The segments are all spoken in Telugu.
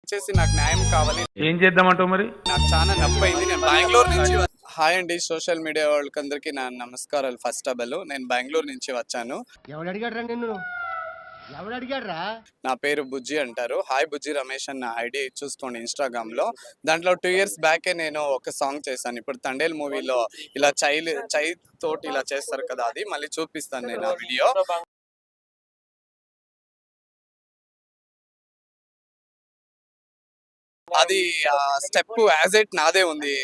చేసి నాకు న్యాయం కావాలి. ఏం చేద్దామంటావు మరి? నాకు చాలా నొప్పైంది. నేను బెంగళూరు నుంచి హాయ్ అండి సోషల్ మీడియా వాళ్ళకందరికీ నా నమస్కారాలు. ఫస్ట్ ఆఫ్ ఆల్ నేను బెంగళూరు నుంచి వచ్చాను. నా పేరు బుజ్జి అంటారు. హాయ్ బుజ్జి రమేష్ అన్న ఐడి చూసుకోండి ఇన్స్టాగ్రామ్ లో. దాంట్లో 2 years బ్యాకే నేను ఒక సాంగ్ చేశాను. ఇప్పుడు తండేల్ మూవీలో ఇలా చై తోటి ఇలా చేస్తారు కదా, అది మళ్ళీ చూపిస్తాను నేను ఆ వీడియో. అది స్టెప్ యాజ్ ఇట్ నాదే ఉంది.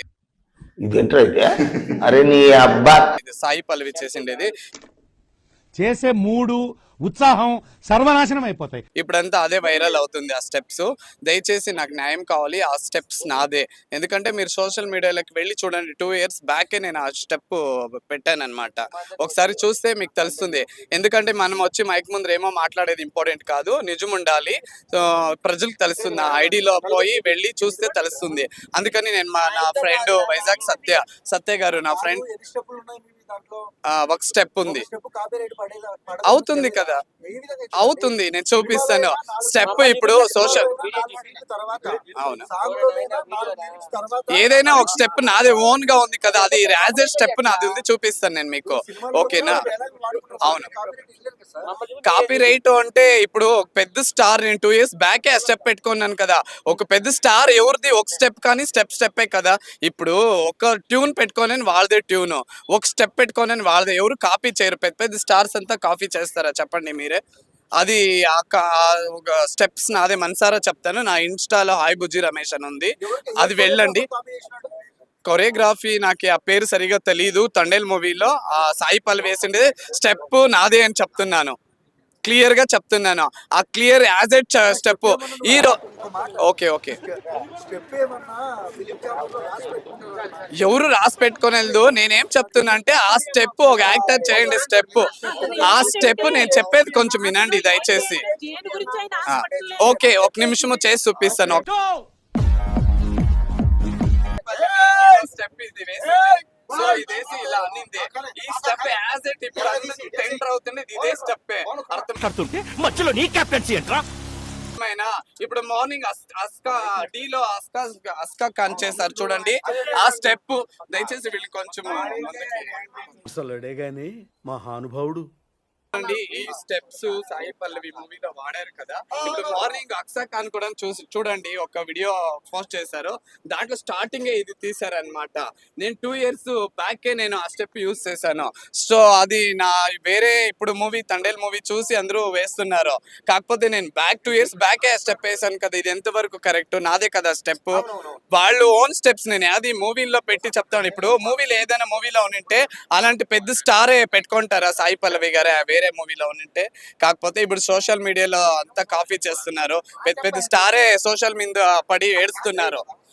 అరే నీ అబ్బా సాయి పల్లవి చేసిండేది. చేసే మూడు ఉత్సాహం సర్వనాశనం అయిపోతాయి. ఇప్పుడంతా అదే వైరల్ అవుతుంది ఆ స్టెప్స్. దయచేసి నాకు న్యాయం కావాలి, ఆ స్టెప్స్ నాదే. ఎందుకంటే మీరు సోషల్ మీడియాలోకి వెళ్ళి చూడండి, 2 years బ్యాకే నేను ఆ స్టెప్ పెట్టాను అనమాట. ఒకసారి చూస్తే మీకు తెలుస్తుంది. ఎందుకంటే మనం వచ్చి మైక్ ముందు ఏమో మాట్లాడేది ఇంపార్టెంట్ కాదు, నిజం ఉండాలి. ప్రజలకు తెలుస్తుంది. ఆ ఐడిలో పోయి వెళ్ళి చూస్తే తెలుస్తుంది. అందుకని నేను నా ఫ్రెండ్ వైజాగ్ సత్య గారు నా ఫ్రెండ్ ఒక స్టెప్ ఉంది. అవుతుంది కదా, అవుతుంది, నేను చూపిస్తాను స్టెప్. ఇప్పుడు సోషల్ అవును, ఏదైనా ఒక స్టెప్ నాదే ఓన్ గా ఉంది కదా, అది యాజ్ స్టెప్ నాది ఉంది, చూపిస్తాను నేను మీకు. ఓకేనా? అవును, కాపీ రైట్ అంటే ఇప్పుడు ఒక పెద్ద స్టార్ నేను 2 years బ్యాకే ఆ స్టెప్ పెట్టుకున్నాను కదా. ఒక పెద్ద స్టార్ ఎవరిది ఒక స్టెప్ కానీ స్టెప్పే కదా. ఇప్పుడు ఒక ట్యూన్ పెట్టుకోని వాళ్ళదే ట్యూన్, ఒక స్టెప్ పెట్టుకోని వాళ్ళదే. ఎవరు కాపీ చేయరు. పెద్ద పెద్ద స్టార్స్ అంతా కాపీ చేస్తారా చెప్పండి మీరే? అది ఒక స్టెప్స్ నాదే, మనసారా చెప్తాను. నా ఇన్స్టాలో హాయ్ బుజ్జి రమేష్ అని ఉంది, అది వెళ్ళండి. కొరియోగ్రఫీ నాకు ఆ పేరు సరిగా తెలీదు. తండేల్ మూవీలో ఆ సాయి పల్లవి వేసిండే స్టెప్ నాదే అని చెప్తున్నాను, క్లియర్ గా చెప్తున్నాను. ఆ clear as at step okay ఎవరు రాసి పెట్టుకోలేదు. నేనేం చెప్తున్నా అంటే ఆ స్టెప్ ఒక యాక్టర్ చేయండి స్టెప్. ఆ స్టెప్ నేను చెప్పేది కొంచెం వినండి దయచేసి. ఓకే, ఒక నిమిషము చేసి చూపిస్తాను. స్టెప్ ఇది వేసి సో ఇదేసి ఇలా అన్నింది. ఈ స్టెప్ యాజ్ ఇట్ ఇప్పుడు అన్ని టెండర్ అవుతుంది. ఇదే స్టెప్ అర్థం కడుతుంటే మధ్యలో నీ కెప్టెన్సీ ఏంట్రా? ఇప్పుడు మార్నింగ్ డీలో అస్కా ఖాన్ చేశారు చూడండి ఆ స్టెప్. దయచేసి వీళ్ళు కొంచెం అసలుడే గాని మహానుభావుడు. ఈ స్టెప్స్ సాయి పల్లవి మూవీలో వాడారు కదా. ఇప్పుడు మార్నింగ్ అక్సా ఖాన్ కూడా చూడండి, ఒక వీడియో పోస్ట్ చేశారు. దాంట్లో స్టార్టింగ్ ఇది తీసారనమాట. నేను 2 years బ్యాకే నేను ఆ స్టెప్ యూజ్ చేశాను. సో అది నా వేరే ఇప్పుడు మూవీ తండేల్ మూవీ చూసి అందరూ వేస్తున్నారు. కాకపోతే నేను 2 years బ్యాకే ఆ స్టెప్ వేసాను కదా. ఇది ఎంతవరకు కరెక్ట్? నాదే కదా స్టెప్. వాళ్ళు ఓన్ స్టెప్స్ నేను అది మూవీలో పెట్టి చెప్తాను. ఇప్పుడు మూవీలో ఏదైనా మూవీలో ఉంటే అలాంటి పెద్ద స్టారే పెట్టుకుంటారా సాయి పల్లవి గారే వేరే మూవీలో ఉంటే? కాకపోతే ఇప్పుడు సోషల్ మీడియాలో అంతా కాపీ చేస్తున్నారు. పెద్ద పెద్ద స్టారే సోషల్ మీద పడి ఏడుస్తున్నారు.